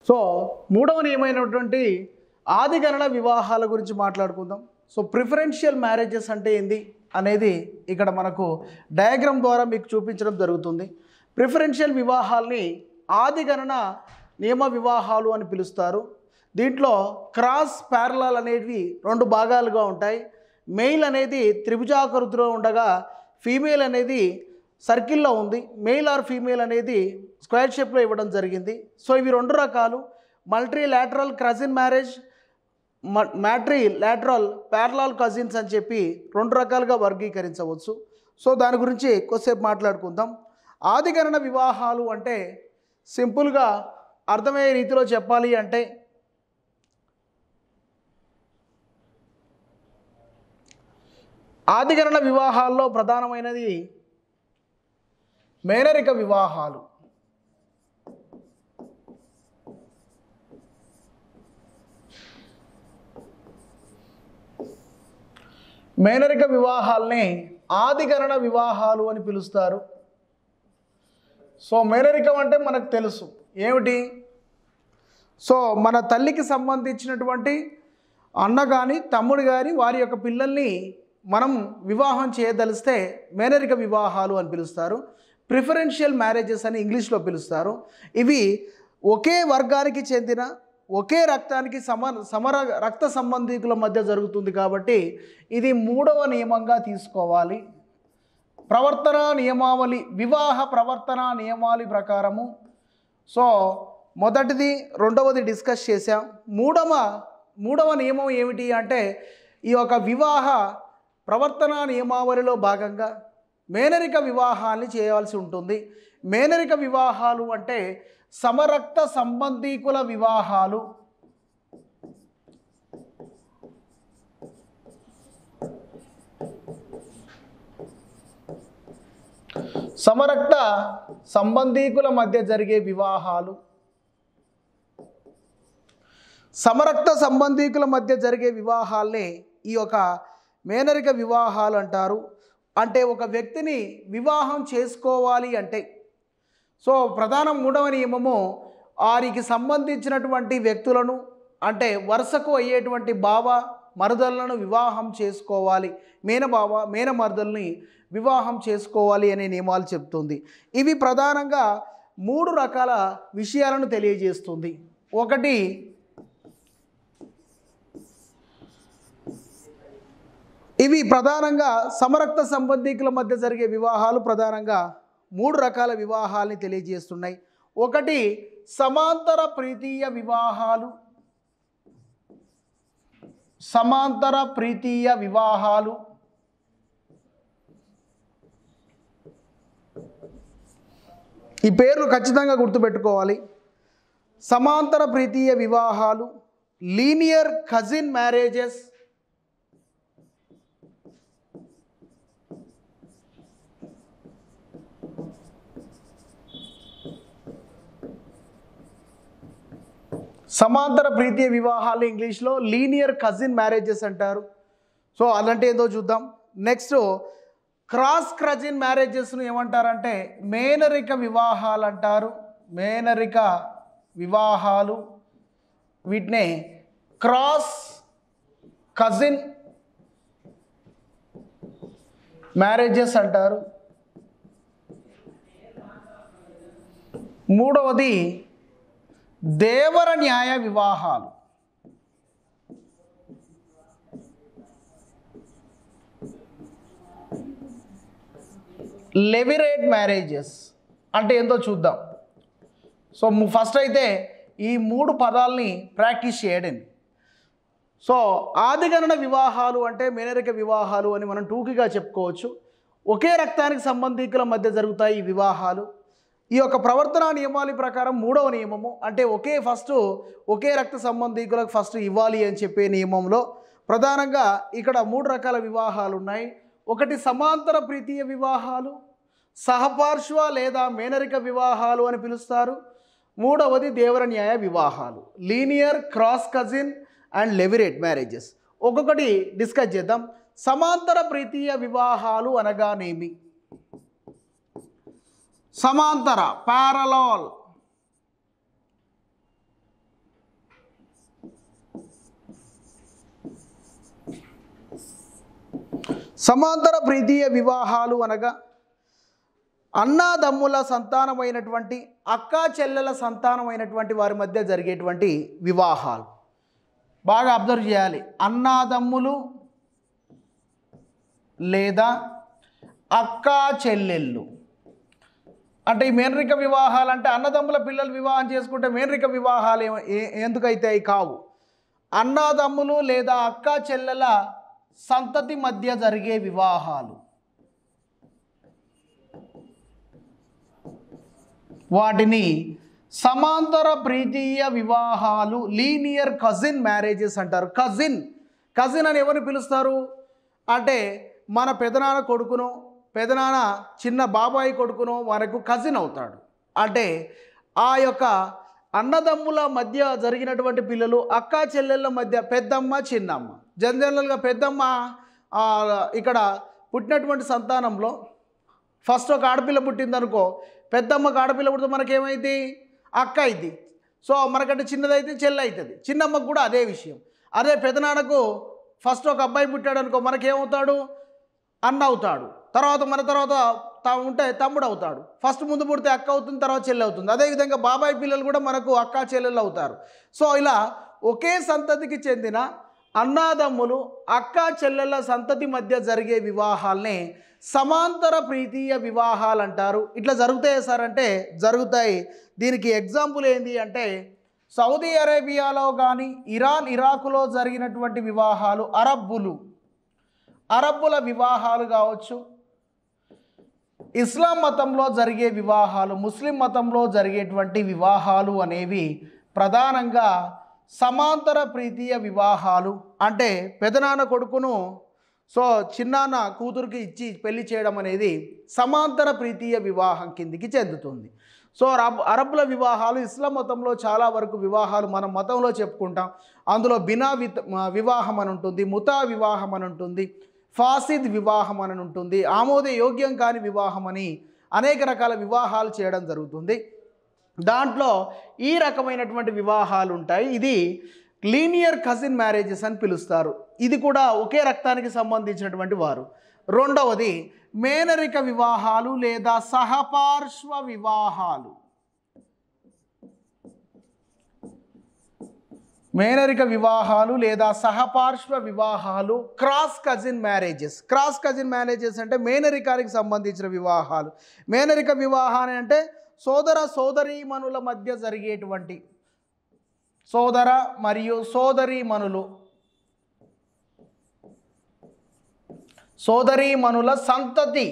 So మూడవ నియమైనటువంటి ఆదిగణన వివాహాల గురించి మాట్లాడుకుందాం. సో ప్రిఫరెన్షియల్ మ్యారేజెస్ అంటే ఏంది అనేది ఇక్కడ మనకు డయాగ్రామ్ ద్వారా మీకు చూపించడం జరుగుతుంది. ప్రిఫరెన్షియల్ వివాహాల్ని ఆదిగణన నియమ వివాహాలు అని పిలుస్తారు. దీంట్లో క్రాస్ ప్యారలల్ అనేవి రెండు భాగాలుగా ఉంటాయి. మెయిల్ అనేది త్రిభుజాకృతిలో ఉండగా ఫీమేల్ అనేది సర్కిల్లో ఉంది. మెయిల్ ఆర్ ఫీమేల్ అనేది స్క్వేర్ షేప్లో ఇవ్వడం జరిగింది. సో ఇవి రెండు రకాలు, multi lateral cousin marriage, matrilateral parallel cousins అని చెప్పి రెండు రకాలుగా వర్గీకరించవచ్చు. సో దాని గురించి కొద్దిసేపు మాట్లాడుకుందాం. ఆదిగణన వివాహాలు అంటే సింపుల్గా అర్థమయ్యే రీతిలో చెప్పాలి అంటే ఆదిగణన వివాహాల్లో ప్రధానమైనది మేనరిక వివాహాలు. మేనరిక వివాహాల్ని ఆదిగణన వివాహాలు అని పిలుస్తారు. సో మేనరికం అంటే మనకు తెలుసు ఏమిటి. సో మన తల్లికి సంబంధించినటువంటి అన్న కానీ తమ్ముడు కానీ వారి యొక్క పిల్లల్ని మనం వివాహం చేయదలిస్తే మేనరిక వివాహాలు అని పిలుస్తారు. ప్రిఫరెన్షియల్ మ్యారేజెస్ అని ఇంగ్లీష్లో పిలుస్తారు. ఇవి ఒకే వర్గానికి చెందిన ఒకే రక్తానికి సమర రక్త సంబంధికుల మధ్య జరుగుతుంది కాబట్టి ఇది మూడవ నియమంగా తీసుకోవాలి. ప్రవర్తన నియమావళి, వివాహ ప్రవర్తన నియమావళి ప్రకారము సో మొదటిది రెండవది డిస్కస్ చేసాం. మూడవ నియమం ఏమిటి అంటే ఈ యొక్క వివాహ ప్రవర్తన నియమావళిలో భాగంగా మేనరిక వివాహాన్ని చేయవలసి ఉంటుంది. మేనరిక వివాహాలు అంటే సమరక్త సంబంధీకుల వివాహాలు. సమరక్త సంబంధీకుల మధ్య జరిగే వివాహాలు. సమరక్త సంబంధీకుల మధ్య జరిగే వివాహాల్ని ఈ యొక్క మేనరిక వివాహాలు అంటారు. అంటే ఒక వ్యక్తిని వివాహం చేసుకోవాలి అంటే సో ప్రధాన మూడవ నియమము వారికి సంబంధించినటువంటి వ్యక్తులను అంటే వరుసకు అయ్యేటువంటి బావ మరుదలను వివాహం చేసుకోవాలి, మేనబావ మేనమరుదల్ని వివాహం చేసుకోవాలి అనే నియమాలు చెప్తుంది. ఇవి ప్రధానంగా మూడు రకాల విషయాలను తెలియజేస్తుంది. ఒకటి ఇవి ప్రధానంగా సమరక్త సంబంధీకుల మధ్య జరిగే వివాహాలు ప్రధానంగా మూడు రకాల వివాహాలని తెలియజేస్తున్నాయి. ఒకటి సమాంతర ప్రీతీయ వివాహాలు. సమాంతర ప్రీతీయ వివాహాలు ఈ పేర్లు ఖచ్చితంగా గుర్తుపెట్టుకోవాలి. సమాంతర ప్రీతీయ వివాహాలు, లీనియర్ కజిన్ మ్యారేజెస్, సమాంతర ప్రీతీయ వివాహాలు ఇంగ్లీష్లో లీనియర్ కజిన్ మ్యారేజెస్ అంటారు. సో అదంటే ఏదో చూద్దాం. నెక్స్ట్ క్రాస్ కజిన్ మ్యారేజెస్ను ఏమంటారంటే మేనరిక వివాహాలు అంటారు. మేనరిక వివాహాలు వీటినే క్రాస్ కజిన్ మ్యారేజెస్ అంటారు. మూడవది దేవర న్యాయ వివాహాలు. లెవిరేట్ మ్యారేజెస్ అంటే ఏందో చూద్దాం. సో ఫస్ట్ అయితే ఈ మూడు పదాలని ప్రాక్టీస్ చేయండి. సో ఆదిగణన వివాహాలు అంటే మేనరిక వివాహాలు అని మనం టూకీగా చెప్పుకోవచ్చు. ఒకే రక్తానికి సంబంధీకుల మధ్య జరుగుతాయి ఈ వివాహాలు. ఈ యొక్క ప్రవర్తన నియమాల ప్రకారం మూడవ నియమము అంటే ఒకే రక్త సంబంధీకులకు ఫస్ట్ ఇవ్వాలి అని చెప్పే నియమంలో ప్రధానంగా ఇక్కడ మూడు రకాల వివాహాలు ఉన్నాయి. ఒకటి సమాంతర ప్రీతీయ వివాహాలు, సహపార్శ్వ లేదా మేనరిక వివాహాలు అని పిలుస్తారు. మూడవది దేవర న్యాయ వివాహాలు, linear, cross cousin and levirate marriages. ఒక్కొక్కటి డిస్కస్ చేద్దాం. సమాంతర ప్రీతీయ వివాహాలు అనగానేమి? సమాంతర, ప్యారలల్ సమాంతర ప్రీతీయ వివాహాలు అనగా అన్నాదమ్ముల సంతానమైనటువంటి అక్కా చెల్లెల సంతానమైనటువంటి వారి మధ్య జరిగేటువంటి వివాహాలు. బాగా అబ్జర్వ్ చేయాలి. అన్నాదమ్ములు లేదా అక్కా చెల్లెళ్ళు అంటే ఈ మేనరిక వివాహాలు అంటే అన్నదమ్ముల పిల్లలు వివాహం చేసుకుంటే మేనరిక వివాహాలు ఎందుకైతే కావు. అన్నదమ్ములు లేదా అక్కా చెల్లెల సంతతి మధ్య జరిగే వివాహాలు, వాటిని సమాంతర ప్రీతీయ వివాహాలు, లీనియర్ కజిన్ మ్యారేజెస్ అంటారు. కజిన్ అని ఎవరిని పిలుస్తారు అంటే మన పెదనాన్న కొడుకునో పెదనాన్న చిన్న బాబాయి కొడుకునో మనకు కజిన్ అవుతాడు. అంటే ఆ యొక్క అన్నదమ్ముల మధ్య జరిగినటువంటి పిల్లలు అక్కా చెల్లెళ్ళ మధ్య పెద్దమ్మ చిన్నమ్మ. జనరల్గా పెద్దమ్మ ఇక్కడ పుట్టినటువంటి సంతానంలో ఫస్ట్ ఒక ఆడపిల్ల పుట్టిందనుకో, పెద్దమ్మకు ఆడపిల్ల పుడితే మనకేమైంది అక్క అయింది. సో మనకంటే చిన్నదైతే చెల్లి అవుతుంది. చిన్నమ్మకు కూడా అదే విషయం. అదే పెదనాన్నకు ఫస్ట్ ఒక అబ్బాయి పుట్టాడు అనుకో, మనకేమవుతాడు అన్న అవుతాడు. తర్వాత మన తర్వాత ఉంటే తమ్ముడు అవుతాడు. ఫస్ట్ ముందు పుడితే అక్క అవుతుంది, తర్వాత చెల్లి అవుతుంది. అదేవిధంగా బాబాయ్ పిల్లలు కూడా మనకు అక్క చెల్లెళ్ళు అవుతారు. సో ఇలా ఒకే సంతతికి చెందిన అన్నాదమ్ములు అక్కా చెల్లెళ్ళ సంతతి మధ్య జరిగే వివాహాల్ని సమాంతర ప్రీతీయ వివాహాలు అంటారు. ఇట్లా జరుగుతాయి సార్ అంటే జరుగుతాయి. దీనికి ఎగ్జాంపుల్ ఏంటి అంటే సౌదీ అరేబియాలో కానీ ఇరాకులో జరిగినటువంటి వివాహాలు, అరబ్బుల వివాహాలు కావచ్చు, ఇస్లాం మతంలో జరిగే వివాహాలు, ముస్లిం మతంలో జరిగేటువంటి వివాహాలు అనేవి ప్రధానంగా సమాంతర ప్రీతీయ వివాహాలు. అంటే పెదనాన్న కొడుకును సో చిన్నాన్న కూతురికి ఇచ్చి పెళ్లి చేయడం అనేది సమాంతర ప్రీతీయ వివాహం కిందికి చెందుతుంది. సో అరబ్బుల వివాహాలు ఇస్లాం మతంలో చాలా వరకు వివాహాలు మనం మతంలో చెప్పుకుంటాం. అందులో బినా వివాహం అని ఉంటుంది, ముతా వివాహం అని ఉంటుంది, ఫాసిద్ వివాహం అని ఉంటుంది, ఆమోదయోగ్యం కాని వివాహం అని అనేక రకాల వివాహాలు చేయడం జరుగుతుంది. దాంట్లో ఈ రకమైనటువంటి వివాహాలు ఉంటాయి. ఇది లీనియర్ కజిన్ మ్యారేజెస్ అని పిలుస్తారు. ఇది కూడా ఒకే రక్తానికి సంబంధించినటువంటి వారు. రెండవది మేనరిక వివాహాలు లేదా సహపార్శ్వ వివాహాలు. మేనరిక వివాహాలు లేదా సహపార్శ్వ వివాహాలు, క్రాస్ కజిన్ మ్యారేజెస్ అంటే మేనరికానికి సంబంధించిన వివాహాలు. మేనరిక వివాహాన్ని అంటే సోదర సోదరీమణుల మధ్య జరిగేటువంటి సోదర మరియు సోదరీమణుల సంతతి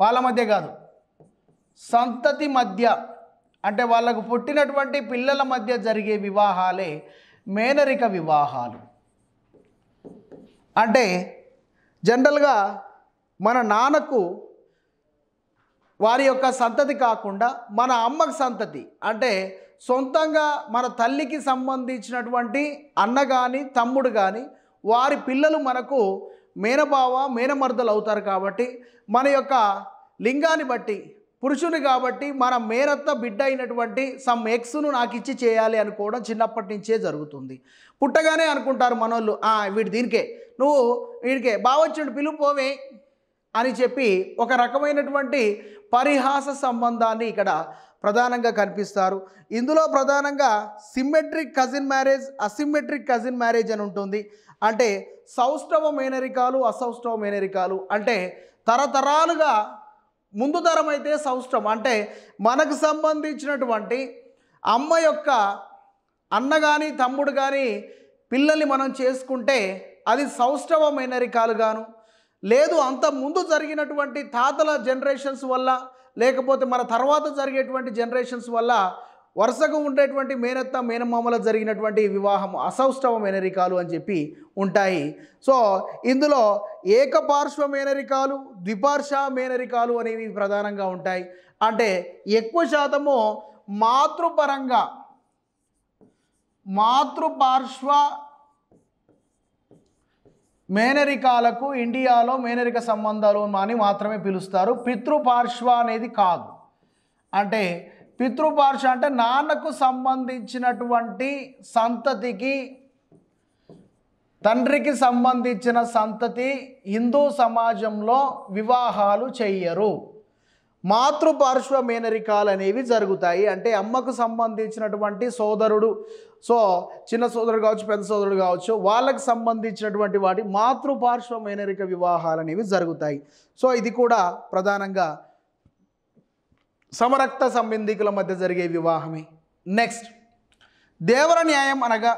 వాళ్ళ మధ్య కాదు, సంతతి మధ్య అంటే వాళ్ళకు పుట్టినటువంటి పిల్లల మధ్య జరిగే వివాహాలే మేనరిక వివాహాలు. అంటే జనరల్గా మన నాన్నకు వారి యొక్క సంతతి కాకుండా మన అమ్మకి సంతతి అంటే సొంతంగా మన తల్లికి సంబంధించినటువంటి అన్న కానీ తమ్ముడు కానీ వారి పిల్లలు మనకు మేనబావ మేనమర్దలు అవుతారు. కాబట్టి మన యొక్క లింగాన్ని బట్టి పురుషుని కాబట్టి మన మేనత్త బిడ్డ అయినటువంటి సమ్ ఎక్స్ను నాకు ఇచ్చి చేయాలి అనుకోవడం చిన్నప్పటి నుంచే జరుగుతుంది. పుట్టగానే అనుకుంటారు మనోళ్ళు, వీడికే బావొచ్చుండి పిలుపోవే అని చెప్పి ఒక రకమైనటువంటి పరిహాస సంబంధాన్ని ఇక్కడ ప్రధానంగా కనిపిస్తారు. ఇందులో ప్రధానంగా symmetric cousin marriage, asymmetric cousin marriage అని ఉంటుంది. అంటే సౌష్ఠవ మేనరికాలు, అసౌష్ఠవ మేనరికాలు. అంటే తరతరాలుగా ముందు తరం అయితే సౌష్ఠవం అంటే మనకు సంబంధించినటువంటి అమ్మ యొక్క అన్న కానీ తమ్ముడు కానీ పిల్లల్ని మనం చేసుకుంటే అది సౌష్ఠవ మేనరికాలుగాను, లేదు అంత ముందు జరిగినటువంటి తాతల జనరేషన్స్ వల్ల లేకపోతే మన తర్వాత జరిగేటువంటి జనరేషన్స్ వల్ల వరుసగా ఉండేటువంటి మేనత్త మేనమామల జరిగినటువంటి వివాహం అసౌష్ఠవ మేనరికాలు అని చెప్పి ఉంటాయి. సో ఇందులో ఏకపార్శ్వ మేనరికాలు, ద్విపార్శ్వ మేనరికాలు అనేవి ప్రధానంగా ఉంటాయి. అంటే ఎక్కువ శాతము మాతృపార్శ్వ మేనరికాలకు ఇండియాలో మేనరిక సంబంధాలు అని మాత్రమే పిలుస్తారు. పితృపార్శ్వ అనేది కాదు. అంటే పితృపార్శ్వ అంటే నాన్నకు సంబంధించినటువంటి సంతతికి తండ్రికి సంబంధించిన సంతతి హిందూ సమాజంలో వివాహాలు చెయ్యరు. మాతృపార్శ్వ మేనరికాలు అనేవి జరుగుతాయి. అంటే అమ్మకు సంబంధించినటువంటి సోదరుడు, సో చిన్న సోదరుడు కావచ్చు, పెద్ద సోదరుడు కావచ్చు, వాళ్ళకు సంబంధించినటువంటి వాటి మాతృపార్శ్వ మేనరిక వివాహాలు అనేవి జరుగుతాయి. సో ఇది కూడా ప్రధానంగా సమరక్త సంబంధికుల మధ్య జరిగే వివాహమే. నెక్స్ట్, దేవర న్యాయం అనగా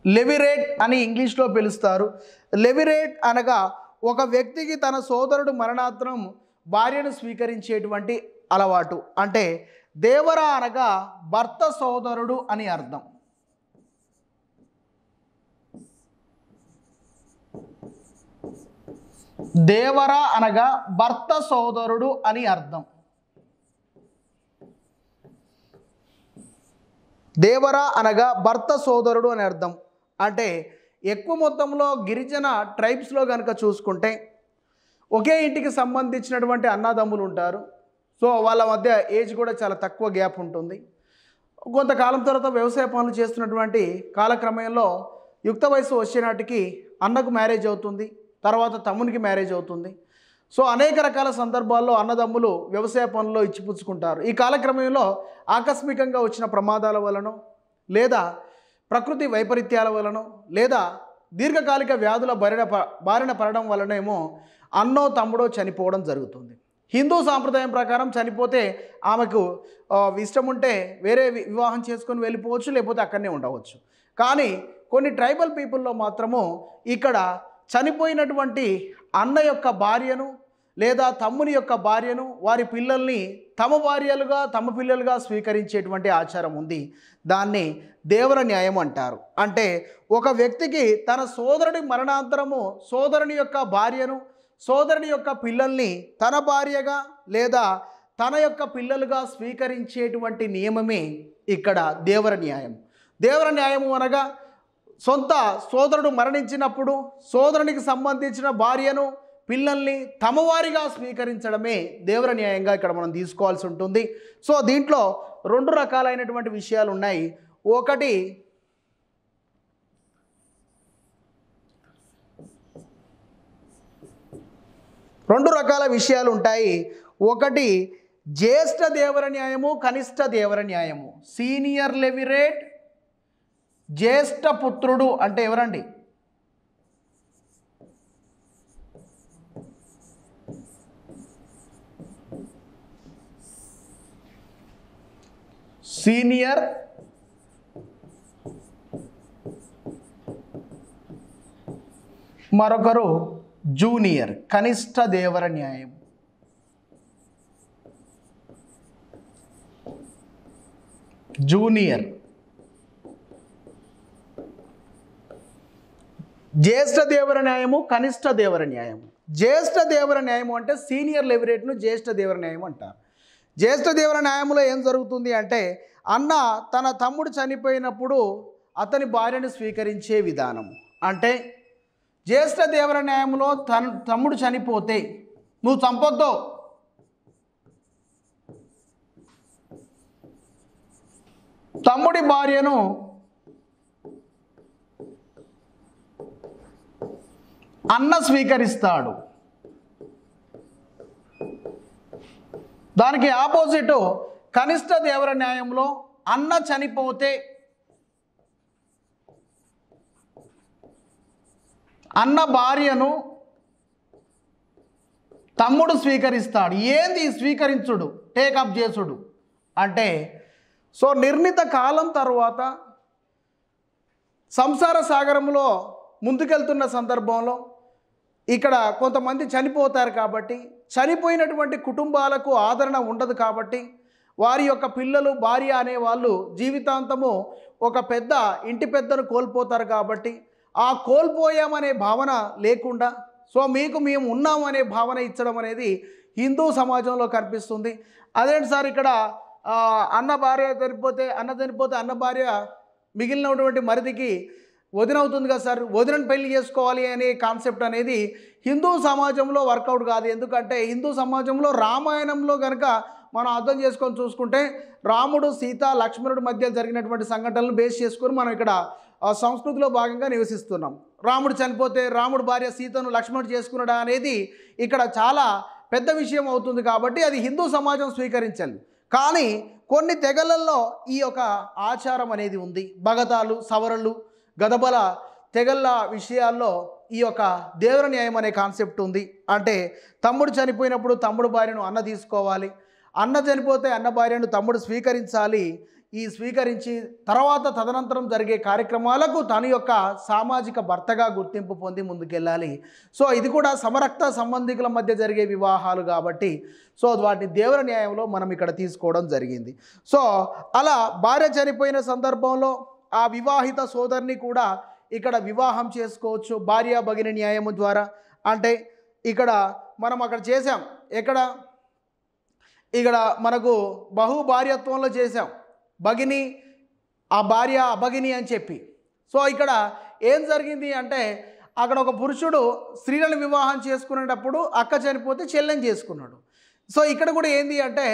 లెవిరేట్ అని ఇంగ్లీష్లో పిలుస్తారు. లెవిరేట్ అనగా ఒక వ్యక్తికి తన సోదరుడు మరణాంతరం భార్యను స్వీకరించేటువంటి అలవాటు. అంటే దేవర అనగా భర్త సోదరుడు అని అర్థం. దేవర అనగా భర్త సోదరుడు అని అర్థం. దేవర అనగా భర్త సోదరుడు అని అర్థం. అంటే ఎక్కువ మొత్తంలో గిరిజన ట్రైబ్స్లో కనుక చూసుకుంటే ఒకే ఇంటికి సంబంధించినటువంటి అన్నదమ్ములు ఉంటారు. సో వాళ్ళ మధ్య ఏజ్ కూడా చాలా తక్కువ గ్యాప్ ఉంటుంది. కొంతకాలం తర్వాత వ్యవసాయ పనులు చేస్తున్నటువంటి కాలక్రమంలో యుక్త వయసు వచ్చే నాటికి అన్నకు మ్యారేజ్ అవుతుంది, తర్వాత తమ్మునికి మ్యారేజ్ అవుతుంది. సో అనేక రకాల సందర్భాల్లో అన్నదమ్ములు వ్యవసాయ పనుల్లో ఇచ్చిపుచ్చుకుంటారు. ఈ కాలక్రమంలో ఆకస్మికంగా వచ్చిన ప్రమాదాల వలనో, లేదా ప్రకృతి వైపరీత్యాల వలనో, లేదా దీర్ఘకాలిక వ్యాధుల బారిన పడడం వలనేమో అన్నో తమ్ముడో చనిపోవడం జరుగుతుంది. హిందూ సాంప్రదాయం ప్రకారం చనిపోతే ఆమెకు ఇష్టం ఉంటే వేరే వివాహం చేసుకొని వెళ్ళిపోవచ్చు, లేకపోతే అక్కడనే ఉండవచ్చు. కానీ కొన్ని ట్రైబల్ పీపుల్లో మాత్రము ఇక్కడ చనిపోయినటువంటి అన్న యొక్క భార్యను లేదా తమ్ముని యొక్క భార్యను, వారి పిల్లల్ని తమ భార్యలుగా తమ పిల్లలుగా స్వీకరించేటువంటి ఆచారం ఉంది. దాన్ని దేవర న్యాయం అంటారు. అంటే ఒక వ్యక్తికి తన సోదరుడి మరణాంతరము సోదరుని యొక్క భార్యను, సోదరుని యొక్క పిల్లల్ని తన భార్యగా లేదా తన యొక్క పిల్లలుగా స్వీకరించేటువంటి నియమమే ఇక్కడ దేవర న్యాయం. దేవర న్యాయము అనగా సొంత సోదరుడు మరణించినప్పుడు సోదరునికి సంబంధించిన భార్యను, పిల్లల్ని తమవారిగా స్వీకరించడమే దేవర న్యాయంగా ఇక్కడ మనం తీసుకోవాల్సి ఉంటుంది. సో దీంట్లో రెండు రకాలైనటువంటి విషయాలు ఉన్నాయి. ఒకటి రెండు రకాల విషయాలు ఉంటాయి. ఒకటి జ్యేష్ఠ దేవర న్యాయము, కనిష్ట దేవర న్యాయము. సీనియర్ లెవిరేట్, జ్యేష్ఠ పుత్రుడు అంటే ఎవరండి? సీనియర్ మరొకరు జూనియర్. కనిష్ట దేవర న్యాయం. జూనియర్. జ్యేష్ఠ దేవర న్యాయము, కనిష్ట దేవర న్యాయము. జ్యేష్ఠ దేవర న్యాయము అంటే సీనియర్ లెవిరేట్ను జ్యేష్ఠ దేవర న్యాయం అంటారు. జ్యేష్ఠ దేవర న్యాయంలో ఏం జరుగుతుంది అంటే అన్న తన తమ్ముడు చనిపోయినప్పుడు అతని భార్యను స్వీకరించే విధానం. అంటే జ్యేష్ఠ దేవర న్యాయంలో తమ్ముడు చనిపోతే నువ్వు చంపొద్దు, తమ్ముడి భార్యను అన్న స్వీకరిస్తాడు. దానికి ఆపోజిట్ కనిష్ట దేవర న్యాయంలో అన్న చనిపోతే అన్న భార్యను తమ్ముడు స్వీకరిస్తాడు. ఏంది స్వీకరించుడు, టేకప్ చేసుడు అంటే సో నిర్ణీత కాలం తర్వాత సంసార సాగరంలో ముందుకెళ్తున్న సందర్భంలో ఇక్కడ కొంతమంది చనిపోతారు కాబట్టి చనిపోయినటువంటి కుటుంబాలకు ఆదరణ ఉండదు కాబట్టి వారి యొక్క పిల్లలు, భార్య అనే వాళ్ళు జీవితాంతము ఒక పెద్ద ఇంటి పెద్దను కోల్పోతారు. కాబట్టి ఆ కోల్పోయామనే భావన లేకుండా సో మీకు మేము ఉన్నాము అనే భావన ఇచ్చడం అనేది హిందూ సమాజంలో కనిపిస్తుంది. అదేంటి సార్ ఇక్కడ అన్న భార్య చనిపోతే అన్న భార్య మిగిలినటువంటి మరిదికి వదిన అవుతుంది కదా సార్, వదినను పెళ్లి చేసుకోవాలి అనే కాన్సెప్ట్ అనేది హిందూ సమాజంలో వర్కౌట్ కాదు. ఎందుకంటే హిందూ సమాజంలో రామాయణంలో కనుక మనం అర్థం చేసుకొని చూసుకుంటే రాముడు సీత లక్ష్మణుడి మధ్య జరిగినటువంటి సంఘటనలను బేస్ చేసుకొని మనం ఇక్కడ సంస్కృతిలో భాగంగా నివసిస్తున్నాం. రాముడు చనిపోతే రాముడు భార్య సీతను లక్ష్మణుడు చేసుకున్నాడా అనేది ఇక్కడ చాలా పెద్ద విషయం అవుతుంది. కాబట్టి అది హిందూ సమాజం స్వీకరించాలి. కానీ కొన్ని తెగలల్లో ఈ యొక్క ఆచారం అనేది ఉంది. భగతాలు, సవరలు, గదబల తెగళ్ళ విషయాల్లో ఈ యొక్క దేవర న్యాయం అనే కాన్సెప్ట్ ఉంది. అంటే తమ్ముడు చనిపోయినప్పుడు తమ్ముడు భార్యను అన్న తీసుకోవాలి, అన్న చనిపోతే అన్న భార్యను తమ్ముడు స్వీకరించాలి. ఈ స్వీకరించి తర్వాత తదనంతరం జరిగే కార్యక్రమాలకు తన యొక్క సామాజిక భర్తగా గుర్తింపు పొంది ముందుకెళ్ళాలి. సో ఇది కూడా సమరక్త సంబంధికుల మధ్య జరిగే వివాహాలు కాబట్టి సో వాటిని దేవర న్యాయంలో మనం ఇక్కడ తీసుకోవడం జరిగింది. సో అలా భార్య చనిపోయిన సందర్భంలో ఆ వివాహిత సోదరిని కూడా ఇక్కడ వివాహం చేసుకోవచ్చు భార్య భగిని న్యాయము ద్వారా. అంటే ఇక్కడ మనం అక్కడ చేసాం, ఇక్కడ మనకు బహుభార్యత్వంలో చేసాం, భగిని ఆ భార్య అభగిని అని చెప్పి. సో ఇక్కడ ఏం జరిగింది అంటే అక్కడ ఒక పురుషుడు స్త్రీలను వివాహం చేసుకునేటప్పుడు అక్క చనిపోతే చెల్లెని చేసుకున్నాడు. సో ఇక్కడ కూడా ఏంది అంటే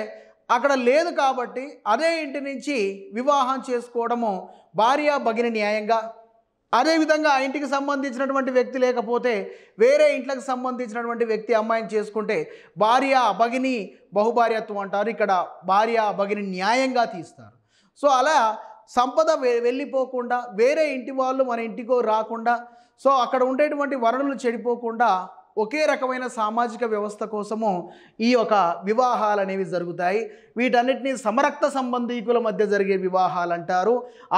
అక్కడ లేదు కాబట్టి అదే ఇంటి నుంచి వివాహం చేసుకోవడము భార్య భగిని న్యాయంగా. అదేవిధంగా ఆ ఇంటికి సంబంధించినటువంటి వ్యక్తి లేకపోతే వేరే ఇంట్లోకి సంబంధించినటువంటి వ్యక్తి అమ్మాయిని చేసుకుంటే భార్య అభగిని బహుభార్యత్వం అంటారు. ఇక్కడ భార్య అభగిని న్యాయంగా తీస్తారు. సో అలా సంపద వెళ్ళిపోకుండా వేరే ఇంటి వాళ్ళు మన ఇంటికో రాకుండా సో అక్కడ ఉండేటువంటి వనరులు చెడిపోకుండా ఒకే రకమైన సామాజిక వ్యవస్థ కోసము ఈ యొక్క వివాహాలు అనేవి జరుగుతాయి. వీటన్నిటినీ సమరక్త సంబంధీకుల మధ్య జరిగే వివాహాలు అంటారు,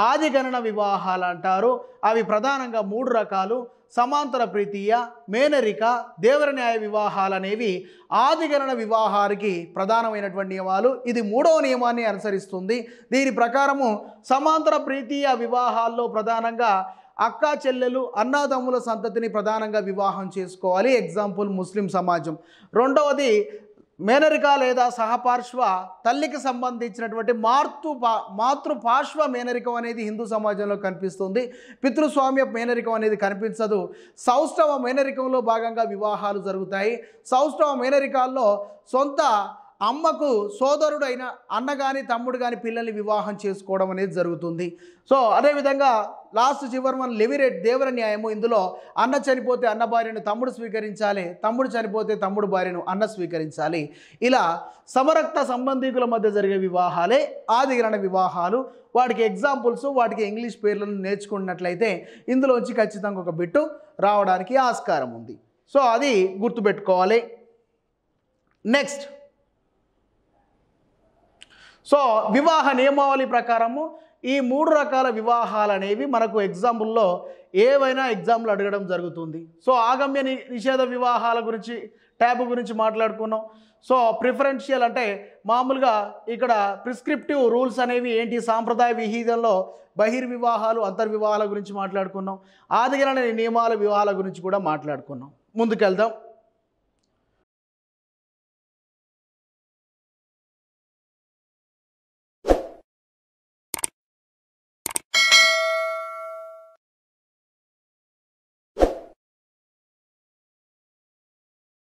ఆది గణన వివాహాలు అంటారు. అవి ప్రధానంగా 3 రకాలు: సమాంతర ప్రీతీయ, మేనరిక, దేవర న్యాయ వివాహాలు అనేవి ఆది గణన వివాహానికి ప్రధానమైనటువంటి నియమాలు. ఇది 3వ నియమాన్ని అనుసరిస్తుంది. దీని ప్రకారము సమాంతర ప్రీతీయ వివాహాల్లో ప్రధానంగా అక్క చెల్లెలు అన్నాదమ్ముల సంతతిని ప్రధానంగా వివాహం చేసుకోవాలి. ఎగ్జాంపుల్ ముస్లిం సమాజం. రెండవది మేనరిక లేదా సహపార్శ్వ తల్లికి సంబంధించినటువంటి మాతృపార్శ్వ మేనరికం అనేది హిందూ సమాజంలో కనిపిస్తుంది. పితృస్వామ్య మేనరికం అనేది కనిపించదు. సౌష్ఠవ మేనరికంలో భాగంగా వివాహాలు జరుగుతాయి. సౌష్ఠవ మేనరికాల్లో సొంత అమ్మకు సోదరుడైన అన్న కానీ తమ్ముడు కానీ పిల్లల్ని వివాహం చేసుకోవడం అనేది జరుగుతుంది. సో అదేవిధంగా లాస్ట్ చివరి మన లెవిరేట్ దేవర న్యాయము. ఇందులో అన్న చనిపోతే అన్న భార్యను తమ్ముడు స్వీకరించాలి, తమ్ముడు చనిపోతే తమ్ముడు భార్యను అన్న స్వీకరించాలి. ఇలా సమరక్త సంబంధీకుల మధ్య జరిగే వివాహాలే ఆదిగణన వివాహాలు. వాటికి ఎగ్జాంపుల్స్, వాటికి ఇంగ్లీష్ పేర్లను నేర్చుకున్నట్లయితే ఇందులోంచి ఖచ్చితంగా ఒక బిట్టు రావడానికి ఆస్కారం ఉంది. సో అది గుర్తుపెట్టుకోవాలి. నెక్స్ట్, సో వివాహ నియమావళి ప్రకారము ఈ 3 రకాల వివాహాలు అనేవి మనకు ఎగ్జాంపుల్లో ఏవైనా ఎగ్జాంపుల్ అడగడం జరుగుతుంది. సో ఆగమ్య నిషేధ వివాహాల గురించి ట్యాబ్ గురించి మాట్లాడుకున్నాం. సో ప్రిఫరెన్షియల్ అంటే మామూలుగా ఇక్కడ ప్రిస్క్రిప్టివ్ రూల్స్ అనేవి ఏంటి, సాంప్రదాయ విహితంలో బహిర్వివాహాలు అంతర్వివాహాల గురించి మాట్లాడుకున్నాం. ఆదిగణన నియమాల వివాహాల గురించి కూడా మాట్లాడుకున్నాం. ముందుకెళ్దాం.